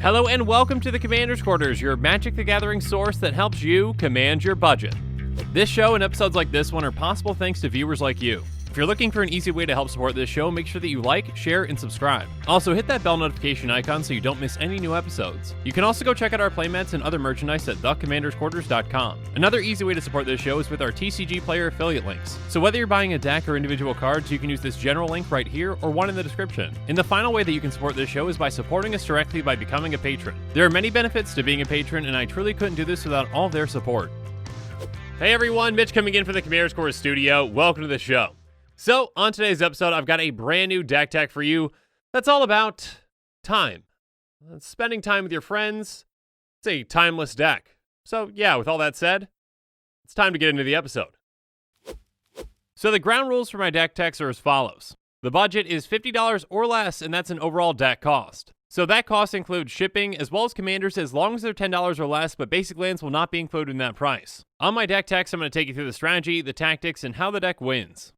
Hello and welcome to the Commander's Quarters, your Magic the Gathering source that helps you command your budget. This show and episodes like this one are possible thanks to viewers like you. If you're looking for an easy way to help support this show, make sure that you like, share, and subscribe. Also, hit that bell notification icon so you don't miss any new episodes. You can also go check out our playmats and other merchandise at thecommandersquarters.com. Another easy way to support this show is with our TCGplayer affiliate links. So whether you're buying a deck or individual cards, you can use this general link right here or one in the description. And the final way that you can support this show is by supporting us directly by becoming a patron. There are many benefits to being a patron, and I truly couldn't do this without all their support. Hey everyone, Mitch coming in from the Commander's Quarters studio. Welcome to the show. So, on today's episode, I've got a brand new deck tech for you that's all about time. Spending time with your friends. It's a timeless deck. So, yeah, with all that said, it's time to get into the episode. So, the ground rules for my deck techs are as follows. The budget is $50 or less, and that's an overall deck cost. So, that cost includes shipping as well as commanders as long as they're $10 or less, but basic lands will not be included in that price. On my deck techs, I'm going to take you through the strategy, the tactics, and how the deck wins.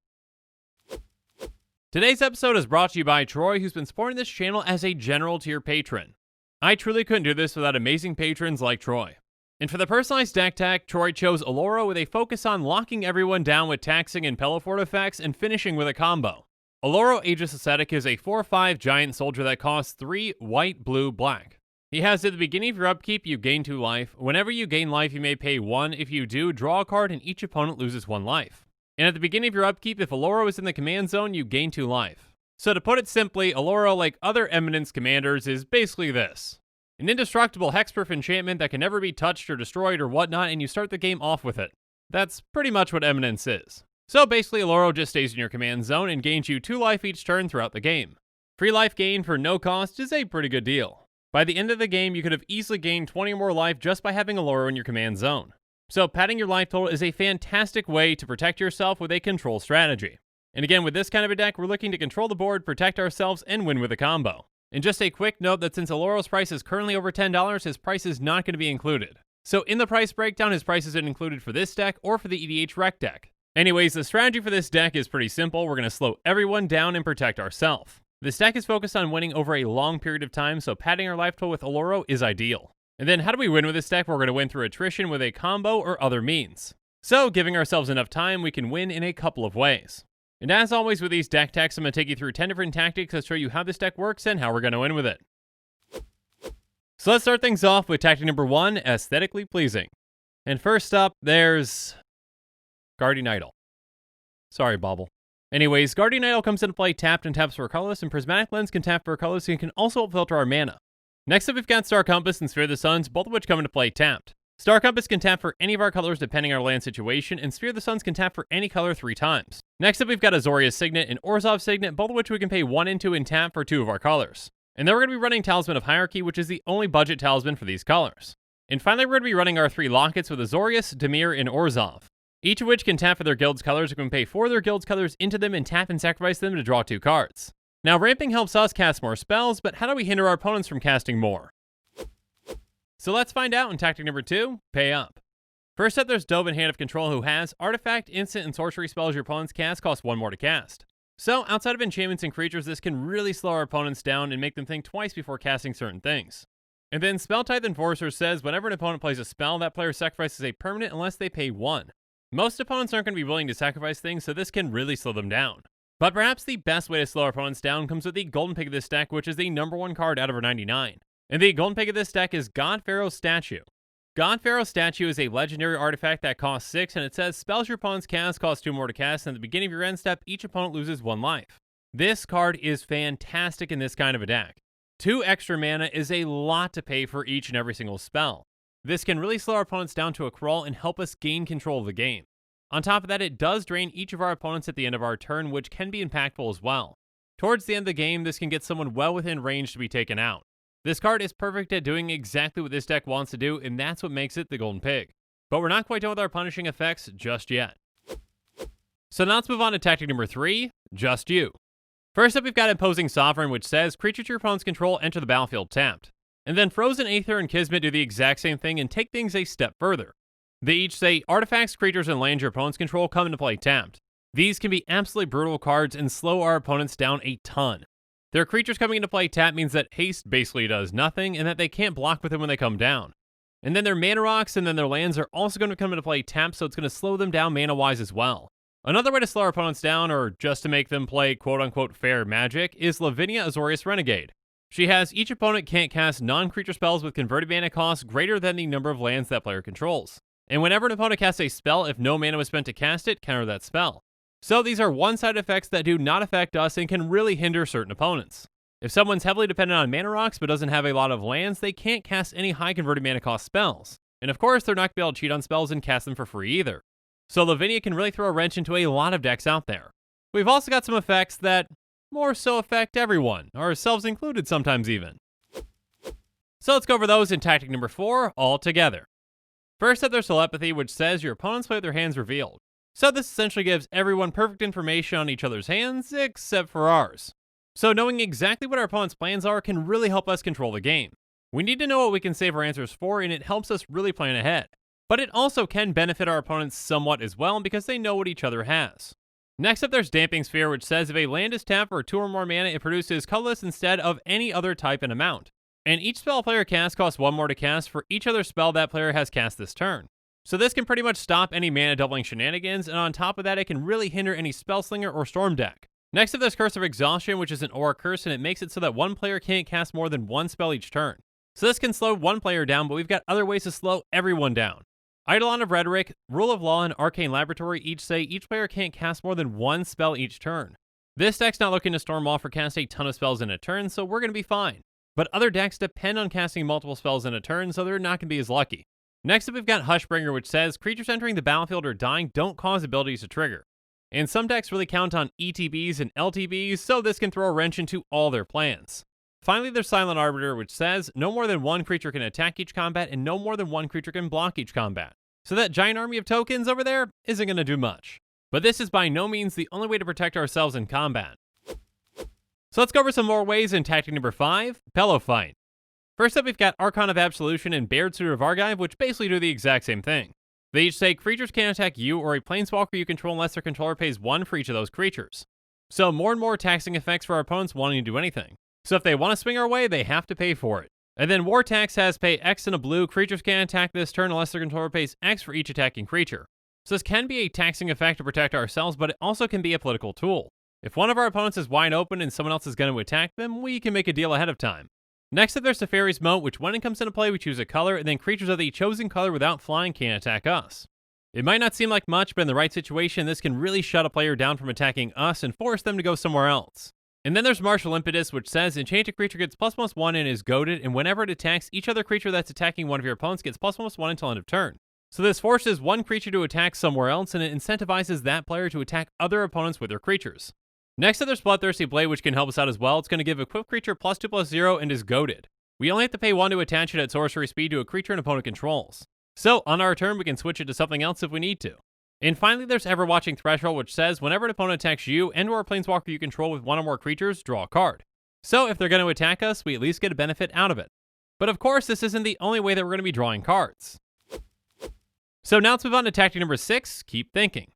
Today's episode is brought to you by Troy, who's been supporting this channel as a general tier patron. I truly couldn't do this without amazing patrons like Troy. And for the personalized deck tech, Troy chose Oloro with a focus on locking everyone down with taxing and Pillowfort effects and finishing with a combo. Oloro Ageless Ascetic is a 4/5 giant soldier that costs 3 white, blue, black. He has at the beginning of your upkeep, you gain 2 life. Whenever you gain life, you may pay 1. If you do, draw a card and each opponent loses 1 life. And at the beginning of your upkeep, if Oloro is in the command zone, you gain 2 life. So to put it simply, Oloro, like other Eminence commanders, is basically this. An indestructible hexproof enchantment that can never be touched or destroyed or whatnot, and you start the game off with it. That's pretty much what Eminence is. So basically, Oloro just stays in your command zone and gains you 2 life each turn throughout the game. Free life gain for no cost is a pretty good deal. By the end of the game, you could have easily gained 20 more life just by having Oloro in your command zone. So padding your life total is a fantastic way to protect yourself with a control strategy. And again, with this kind of a deck, we're looking to control the board, protect ourselves, and win with a combo. And just a quick note that since Oloro's price is currently over $10, his price is not going to be included. So in the price breakdown, his price isn't included for this deck or for the EDH rec deck. Anyways, the strategy for this deck is pretty simple. We're going to slow everyone down and protect ourselves. This deck is focused on winning over a long period of time, so padding our life total with Oloro is ideal. And then how do we win with this deck? We're going to win through attrition with a combo or other means. So giving ourselves enough time, we can win in a couple of ways. And as always with these deck techs, I'm going to take you through 10 different tactics to show you how this deck works and how we're going to win with it. So let's start things off with tactic number 1, aesthetically pleasing. And first up, there's Guardian Idol. Sorry, Bobble. Anyways, Guardian Idol comes into play tapped and taps for a colorless, and Prismatic Lens can tap for a colorless and can also filter our mana. Next up, we've got Star Compass and Sphere of the Suns, both of which come into play tapped. Star Compass can tap for any of our colors depending on our land situation, and Sphere of the Suns can tap for any color 3 times. Next up, we've got Azorius Signet and Orzhov Signet, both of which we can pay 1 into and tap for 2 of our colors. And then we're going to be running Talisman of Hierarchy, which is the only budget talisman for these colors. And finally, we're going to be running our 3 lockets with Azorius, Dimir, and Orzhov. Each of which can tap for their guild's colors, we can pay 4 of their guild's colors into them and tap and sacrifice them to draw 2 cards. Now, ramping helps us cast more spells, but how do we hinder our opponents from casting more? So let's find out in tactic number 2, pay up. First up, there's Dove in Hand of Control, who has artifact, instant, and sorcery spells your opponents cast cost 1 more to cast. So outside of enchantments and creatures, this can really slow our opponents down and make them think twice before casting certain things. And then Spelltithe Enforcer says whenever an opponent plays a spell, that player sacrifices a permanent unless they pay 1. Most opponents aren't going to be willing to sacrifice things, so this can really slow them down. But perhaps the best way to slow our opponents down comes with the golden pig of this deck, which is the number 1 card out of our 99. And the golden pig of this deck is God Pharaoh's Statue. God Pharaoh's Statue is a legendary artifact that costs 6, and it says spells your opponent's cast cost 2 more to cast, and at the beginning of your end step, each opponent loses 1 life. This card is fantastic in this kind of a deck. 2 extra mana is a lot to pay for each and every single spell. This can really slow our opponents down to a crawl and help us gain control of the game. On top of that, it does drain each of our opponents at the end of our turn, which can be impactful as well. Towards the end of the game, this can get someone well within range to be taken out. This card is perfect at doing exactly what this deck wants to do, and that's what makes it the Golden Pig. But we're not quite done with our punishing effects just yet. So now let's move on to tactic number 3, Just You. First up, we've got Imposing Sovereign, which says creatures your opponent's control enter the battlefield tapped. And then Frozen Aether and Kismet do the exact same thing and take things a step further. They each say artifacts, creatures, and lands your opponent's control come into play tapped. These can be absolutely brutal cards and slow our opponents down a ton. Their creatures coming into play tap means that haste basically does nothing and that they can't block with them when they come down. And then their mana rocks and then their lands are also going to come into play tap, so it's going to slow them down mana-wise as well. Another way to slow our opponents down, or just to make them play quote-unquote fair magic, is Lavinia Azorius Renegade. She has each opponent can't cast non-creature spells with converted mana costs greater than the number of lands that player controls. And whenever an opponent casts a spell, if no mana was spent to cast it, counter that spell. So these are one-sided effects that do not affect us and can really hinder certain opponents. If someone's heavily dependent on mana rocks but doesn't have a lot of lands, they can't cast any high converted mana cost spells. And of course, they're not going to be able to cheat on spells and cast them for free either. So Lavinia can really throw a wrench into a lot of decks out there. We've also got some effects that more so affect everyone, ourselves included sometimes even. So let's go over those in tactic number 4 all together. First up, there's Telepathy, which says your opponents play with their hands revealed. So this essentially gives everyone perfect information on each other's hands, except for ours. So knowing exactly what our opponent's plans are can really help us control the game. We need to know what we can save our answers for, and it helps us really plan ahead. But it also can benefit our opponents somewhat as well because they know what each other has. Next up, there's Damping Sphere, which says if a land is tapped for 2 or more mana, it produces colorless instead of any other type and amount. And each spell a player casts costs 1 more to cast for each other spell that player has cast this turn. So this can pretty much stop any mana doubling shenanigans, and on top of that, it can really hinder any Spellslinger or Storm deck. Next up, there's Curse of Exhaustion, which is an aura curse, and it makes it so that one player can't cast more than 1 spell each turn. So this can slow one player down, but we've got other ways to slow everyone down. Eidolon of Rhetoric, Rule of Law, and Arcane Laboratory each say each player can't cast more than 1 spell each turn. This deck's not looking to storm off or cast a ton of spells in a turn, so we're going to be fine. But other decks depend on casting multiple spells in a turn, so they're not going to be as lucky. Next up, we've got Hushbringer, which says creatures entering the battlefield or dying don't cause abilities to trigger. And some decks really count on ETBs and LTBs, so this can throw a wrench into all their plans. Finally, there's Silent Arbiter, which says no more than 1 creature can attack each combat and no more than 1 creature can block each combat. So that giant army of tokens over there isn't going to do much. But this is by no means the only way to protect ourselves in combat. So let's go over some more ways in tactic number 5, Pillowfort. First up, we've got Archon of Absolution and Baird Suitor of Argive, which basically do the exact same thing. They each say creatures can't attack you or a planeswalker you control unless their controller pays 1 for each of those creatures. So more and more taxing effects for our opponents wanting to do anything. So if they want to swing our way, they have to pay for it. And then War Tax has pay X in a blue, creatures can't attack this turn unless their controller pays X for each attacking creature. So this can be a taxing effect to protect ourselves, but it also can be a political tool. If one of our opponents is wide open and someone else is going to attack them, we can make a deal ahead of time. Next up, there's Teferi's Moat, which when it comes into play, we choose a color, and then creatures of the chosen color without flying can't attack us. It might not seem like much, but in the right situation, this can really shut a player down from attacking us and force them to go somewhere else. And then there's Martial Impetus, which says enchanted creature gets ++1 and is goaded, and whenever it attacks, each other creature that's attacking one of your opponents gets ++1 until end of turn. So this forces one creature to attack somewhere else, and it incentivizes that player to attack other opponents with their creatures. Next up, there's Bloodthirsty Blade, which can help us out as well. It's going to give equipped creature +2/+0 and is goaded. We only have to pay 1 to attach it at sorcery speed to a creature an opponent controls. So on our turn, we can switch it to something else if we need to. And finally, there's Everwatching Threshold, which says whenever an opponent attacks you and/or a planeswalker you control with 1 or more creatures, draw a card. So if they're going to attack us, we at least get a benefit out of it. But of course, this isn't the only way that we're going to be drawing cards. So now let's move on to tactic number 6, Keep Thinking.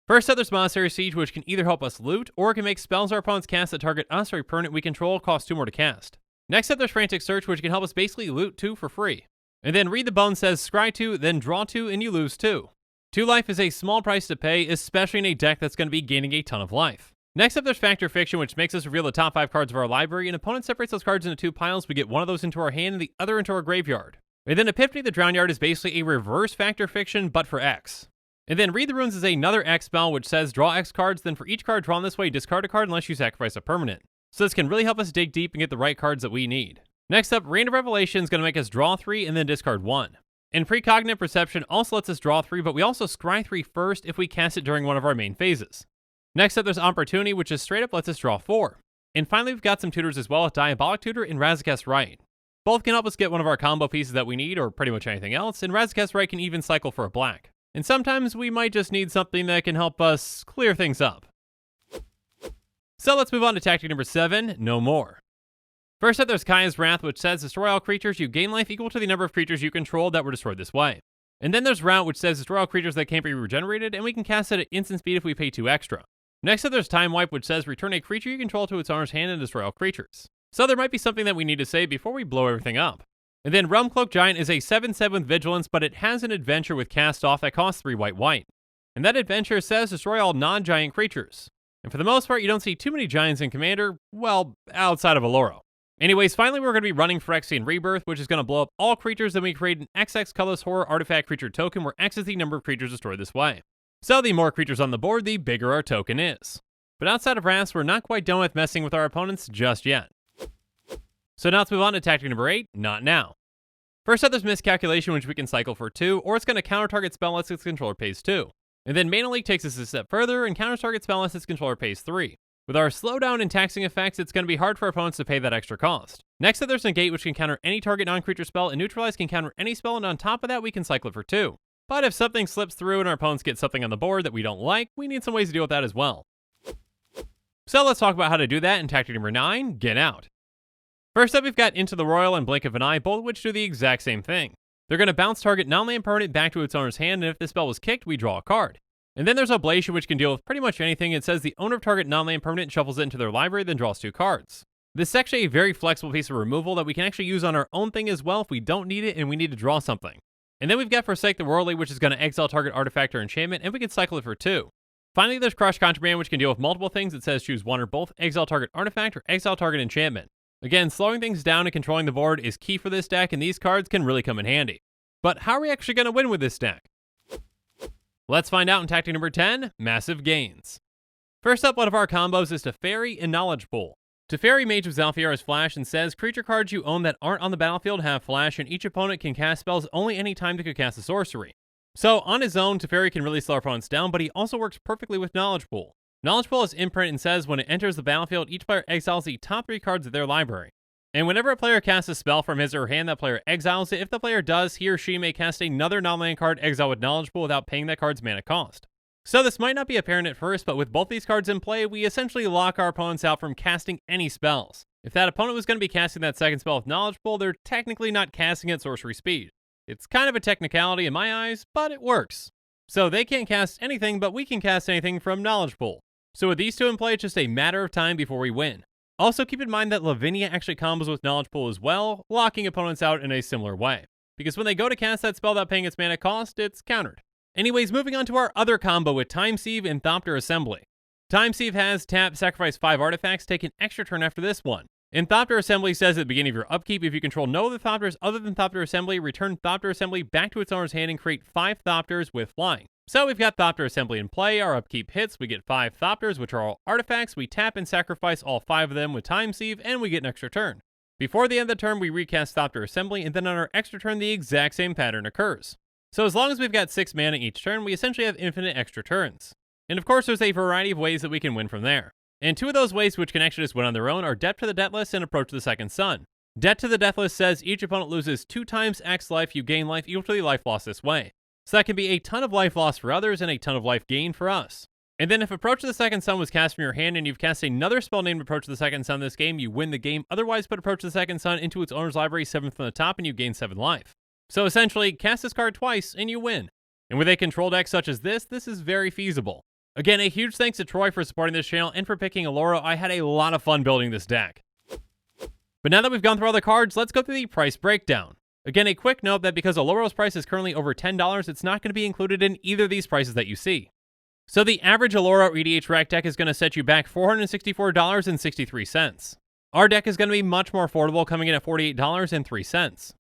First up, there's Monastery Siege, which can either help us loot, or it can make spells our opponents cast that target us or a permanent we control cost 2 more to cast. Next up, there's Frantic Search, which can help us basically loot 2 for free. And then Read the Bone says scry 2, then draw 2, and you lose 2. 2 life is a small price to pay, especially in a deck that's going to be gaining a ton of life. Next up, there's Factor Fiction, which makes us reveal the top 5 cards of our library, and opponent separates those cards into 2 piles. We get one of those into our hand and the other into our graveyard. And then Epiphany the Drown Yard is basically a reverse Factor Fiction, but for X. And then Read the Runes is another X spell, which says draw X cards, then for each card drawn this way, discard a card unless you sacrifice a permanent. So this can really help us dig deep and get the right cards that we need. Next up, Random Revelation is going to make us draw 3 and then discard 1. And Precognitive Perception also lets us draw 3, but we also scry 3 first if we cast it during one of our main phases. Next up, there's Opportunity, which just straight up lets us draw 4. And finally, we've got some tutors as well with Diabolic Tutor and Razaketh's Right. Both can help us get one of our combo pieces that we need, or pretty much anything else, and Razaketh's Right can even cycle for a black. And sometimes we might just need something that can help us clear things up. So let's move on to tactic number 7, No More. First up, there's Kaya's Wrath, which says destroy all creatures. You gain life equal to the number of creatures you control that were destroyed this way. And then there's Route, which says destroy all creatures that can't be regenerated, and we can cast it at instant speed if we pay 2 extra. Next up there's Time Wipe, which says return a creature you control to its owner's hand and destroy all creatures. So there might be something that we need to say before we blow everything up. And then Realm Cloak Giant is a 7/7 with Vigilance, but it has an adventure with Cast Off that costs 3 white. And that adventure says destroy all non-giant creatures. And for the most part, you don't see too many giants in Commander, well, outside of Oloro. Anyways, finally we're going to be running Phyrexian Rebirth, which is going to blow up all creatures, then we create an XX Colorless Horror Artifact Creature token, where X is the number of creatures destroyed this way. So the more creatures on the board, the bigger our token is. But outside of Wrath, we're not quite done with messing with our opponents just yet. So now let's move on to tactic number 8, not now. First up, there's Miscalculation, which we can cycle for 2, or it's going to counter target spell unless its controller pays 2. And then Mana Leak takes us a step further and counters target spell unless its controller pays 3. With our slowdown and taxing effects, it's going to be hard for opponents to pay that extra cost. Next up, there's Negate, which can counter any target non-creature spell, and Neutralize can counter any spell, and on top of that, we can cycle it for 2. But if something slips through and our opponents get something on the board that we don't like, we need some ways to deal with that as well. So let's talk about how to do that in tactic number 9, Get Out. First up, we've got Into the Royal and Blink of an Eye, both of which do the exact same thing. They're going to bounce target non-land permanent back to its owner's hand, and if the spell was kicked, we draw a card. And then there's Oblation, which can deal with pretty much anything. It says the owner of target non-land permanent shuffles it into their library, then draws 2 cards. This is actually a very flexible piece of removal that we can actually use on our own thing as well if we don't need it and we need to draw something. And then we've got Forsake the Worldly, which is going to exile target artifact or enchantment, and we can cycle it for 2. Finally, there's Crush Contraband, which can deal with multiple things. It says choose one or both, exile target artifact or exile target enchantment. Again, slowing things down and controlling the board is key for this deck, and these cards can really come in handy. But how are we actually going to win with this deck? Let's find out in tactic number 10, Massive Gains. First up, one of our combos is Teferi and Knowledge Pool. Teferi Mage of Zhalfir has Flash and says creature cards you own that aren't on the battlefield have Flash, and each opponent can cast spells only any time they could cast a sorcery. So on his own, Teferi can really slow our opponents down, but he also works perfectly with Knowledge Pool. Knowledge Pool is imprint and says when it enters the battlefield, each player exiles the top 3 cards of their library. And whenever a player casts a spell from his or her hand, that player exiles it. If the player does, he or she may cast another non-land card exile with Knowledge Pool without paying that card's mana cost. So this might not be apparent at first, but with both these cards in play, we essentially lock our opponents out from casting any spells. If that opponent was going to be casting that second spell with Knowledge Pool, they're technically not casting at sorcery speed. It's kind of a technicality in my eyes, but it works. So they can't cast anything, but we can cast anything from Knowledge Pool. So with these two in play, it's just a matter of time before we win. Also, keep in mind that Lavinia actually combos with Knowledge Pool as well, locking opponents out in a similar way. Because when they go to cast that spell without paying its mana cost, it's countered. Anyways, moving on to our other combo with Time Sieve and Thopter Assembly. Time Sieve has tap, sacrifice 5 artifacts, take an extra turn after this one. And Thopter Assembly says at the beginning of your upkeep, if you control no other Thopters other than Thopter Assembly, return Thopter Assembly back to its owner's hand and create 5 Thopters with flying. So we've got Thopter Assembly in play, our upkeep hits, we get 5 Thopters, which are all artifacts, we tap and sacrifice all 5 of them with Time Sieve, and we get an extra turn. Before the end of the turn, we recast Thopter Assembly, and then on our extra turn, the exact same pattern occurs. So as long as we've got 6 mana each turn, we essentially have infinite extra turns. And of course, there's a variety of ways that we can win from there. And 2 of those ways which can actually just win on their own are Debt to the Decklist and Approach to the Second Sun. Debt to the Decklist says each opponent loses 2 times X life, you gain life equal to the life lost this way. So that can be a ton of life loss for others and a ton of life gain for us. And then if Approach to the Second Sun was cast from your hand and you've cast another spell named Approach to the Second Sun this game, you win the game. Otherwise, put Approach to the Second Sun into its owner's library 7th from the top and you gain 7 life. So essentially, cast this card twice and you win. And with a control deck such as this is very feasible. Again, a huge thanks to Troy for supporting this channel and for picking Oloro. I had a lot of fun building this deck. But now that we've gone through all the cards, let's go through the price breakdown. Again, a quick note that because Oloro's price is currently over $10, it's not going to be included in either of these prices that you see. So the average Oloro EDH rack deck is going to set you back $464.63. Our deck is going to be much more affordable, coming in at $48.03.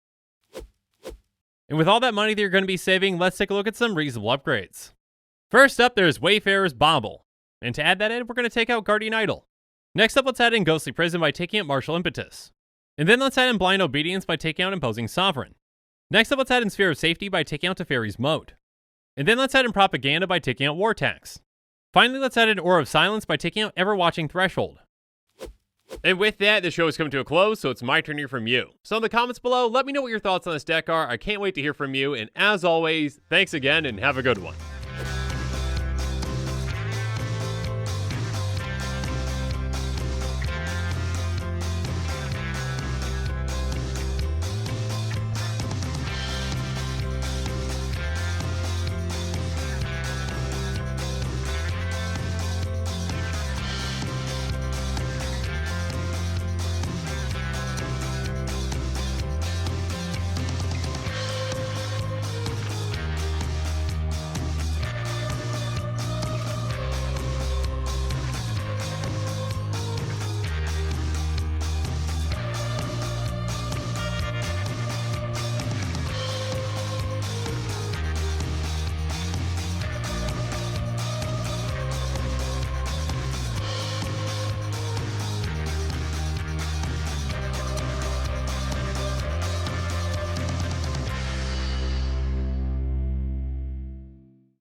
And with all that money that you're going to be saving, let's take a look at some reasonable upgrades. First up, there's Wayfarer's Bauble. And to add that in, we're going to take out Guardian Idol. Next up, let's add in Ghostly Prison by taking out Martial Impetus. And then let's add in Blind Obedience by taking out Imposing Sovereign. Next up, let's add in Sphere of Safety by taking out Teferi's Moat. And then let's add in Propaganda by taking out War Tax. Finally, let's add in Aura of Silence by taking out Ever-Watching Threshold. And with that, the show is coming to a close, so it's my turn to hear from you. So in the comments below, let me know what your thoughts on this deck are. I can't wait to hear from you, and as always, thanks again and have a good one.